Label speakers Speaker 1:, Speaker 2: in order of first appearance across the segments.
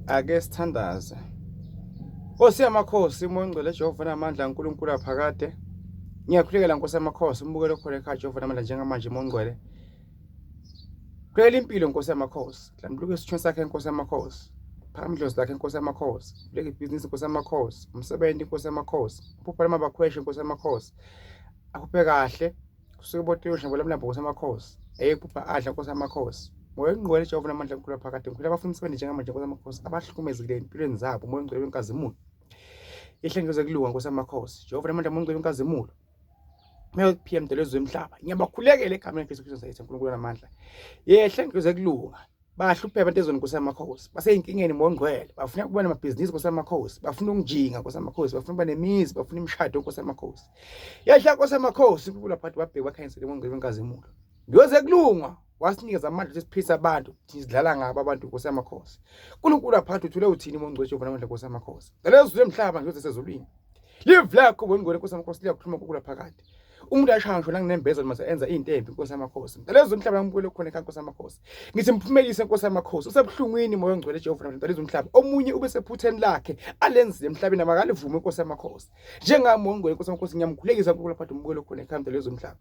Speaker 1: Ake sithandaze. Nkosi yamakhosi, umoya ongcwele Jehova unamandla, uNkulunkulu waphakade. Ngiyakhulekela Nkosi yamakhosi, umbukelo khona ekhaya Jehova unamandla njengamanje umoya ongcwele. Khulekela impilo Nkosi yamakhosi. Dlamini isithunywa sakhe Nkosi yamakhosi. Phamdlozi lakhe Nkosi yamakhosi. Khuleka ibhizinisi Nkosi yamakhosi. Umsebenzi Nkosi yamakhosi. Uphupha lamabakhweshe Nkosi yamakhosi. Akhuphe kahle. Kusuke ebotini njengoba lamlapho Nkosi yamakhosi. Eyephupha adla Nkosi yamakhosi. Moya ongcwele Jehova unamandla uNkulunkulu waphakade. Ngikhuleka abafuna umsebenzi njengamanje Nkosi yamakhosi. Abahlukumezekile empilweni zabo. Moya ongcwele wenkazimulo. Ihlengiwe kulunga Nkosi yamakhosi. Jehova unamandla umoya ongcwele wenkazimulo. Mekuphia Mdalezwe emhlaba. Ngiyabakhulekela egameni likaJesu Kristu sayithe uNkulunkulu namandla. Yehlengiwe kulunga. Bahluphe abantu ezweni Nkosi yamakhosi. Baseyinkinkeni moya ongcwele. Bafuna ukubona amabhizinisi Nkosi yamakhosi. Bafuna ukujinga Nkosi yamakhosi. Bafuna ukuba nemizi, bafuna imishado Nkosi yamakhosi. Yehla Nkosi yamakhosi uNkulunkulu aphathe babheke bakhanyisele umoya ongcwele wenkazimulo. Ngiyoze kulunga. Wasinikeza amandla esiphisa abantu sidlala ngabo abantu Nkosi yamakhosi. uNkulunkulu aphathe uthule uthini umoya ongcwele Jehova namandla Nkosi yamakhosi. Lelezwe emhlaba ngiyoze sezulwini. Live lakho moya ongcwele Nkosi yamakhosi liyakhuluma uNkulunkulu phakade. Umuntu ashaya la nginembeza mase enza izintembi Nkosi yamakhosi. Lelezwe emhlaba uNkulunkulu khona ekhaya Nkosi yamakhosi. Ngithi mphumelise Nkosi yamakhosi. Usebhlungwini moya ongcwele Jehova namandla lelezwe emhlaba. Omunye ube sephutheni lakhe alenzile emhlabeni amakalivume Nkosi yamakhosi. Njengami moya ongcwele Nkosi yamakhosi ngiyamkhulekisa uNkulunkulu aphathe umbukelo khona ekhaya lelezwe emhlaba.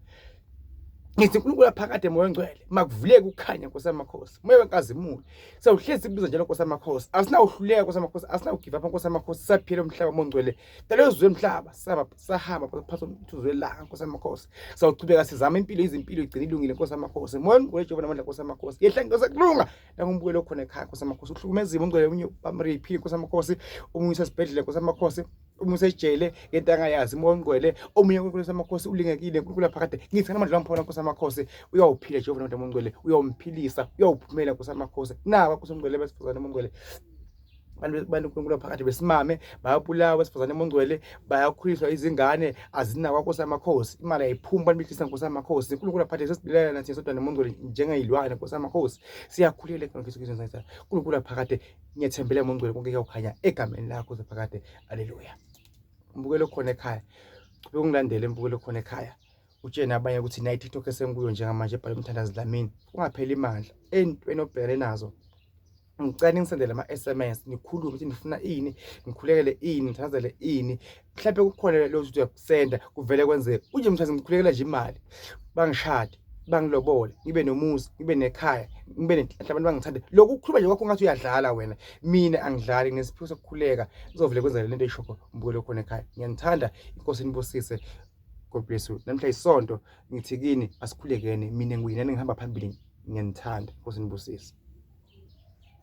Speaker 1: Ngithi uNkulunkulu aphakade moya ongcwele makuvuleke ukukhanya Nkosi yamakhosi. Moya wenkazimulo. Sawuhlezi ibiza njalo Nkosi yamakhosi. Asinawuhluleka Nkosi yamakhosi, asinawugive up Nkosi yamakhosi. Saphila umhlaba moya ongcwele. Lelezwe emhlaba sahamba phakathi umthuzwe la Nkosi yamakhosi. Sawuchubeka sizama impilo izimpilo igcina ilungile Nkosi yamakhosi. Moya ongcwele Jehova namandla Nkosi yamakhosi. Yehla ngeze kulunga. La ngumbukelo khona ekhaya Nkosi yamakhosi. Uhlukumezile ongcwele unye bamriphi Nkosi yamakhosi. Omunye usesibhedlela Nkosi yamakhosi. Omunye usejele ngento angayazi moya ongcwele. Omunye uNkulunkulu yamakhosi ulingekile uNkulunkulu aphakade. Ngithi namandla wamphona Nkosi yamakhosi. Uyawuphila Jehova namandla ongcwele. Uyawumphilisa, uyawuphumela Nkosi yamakhosi. Naba Nkosi ongcwele besifazane ongcwele. Abantu uNkulunkulu aphakade besimame bayabulawa besifazane ongcwele, bayakhuliswa izingane azinawo Nkosi yamakhosi. Imali ayiphumi abantu behlisa Nkosi yamakhosi. uNkulunkulu aphakade sesibilela nathi sodwa nomongcwele njengezilwane Nkosi yamakhosi. Siyakhulela kuNkulunkulu Kristu. uNkulunkulu aphakade ngiyethembele umongcwele konke kuyakhanya egameni lakho zephakade. Haleluya. Umbukelo khona ekhaya. Ukungilandela umbukelo khona ekhaya. Utshena abanye ukuthi nayi TikTok esengikuyo njengamanje ebhala Mthandazi Dlamini. Ungapheli imandla entweni obhekene nazo. Ngicela ngisendele ama-SMS nikhulume ukuthi nifuna ini, ngikhulekele ini, ngithandazele ini. Mhlawumbe kukhona lo ukuthi uyakusenda kuvele kwenzeke. Uje mthazi ngikhulekela nje imali. Bangishade, bangilobole, ngibe nomuzi, ngibe nekhaya, ngibe nenhlanhla abantu bangithande. Lokhu ukukhuluma nje kwakho ngathi uyadlala wena. Mina angidlali ngesiphiwo sokukhuleka. Ngizovele kwenza lento eyishoko umbukelo khona ekhaya. Ngiyanithanda inkosi inibusise. God bless you. Namhla isonto ngithi kini asikhulekene mina nguyini ngihamba phambili ngiyanithanda inkosi inibusise.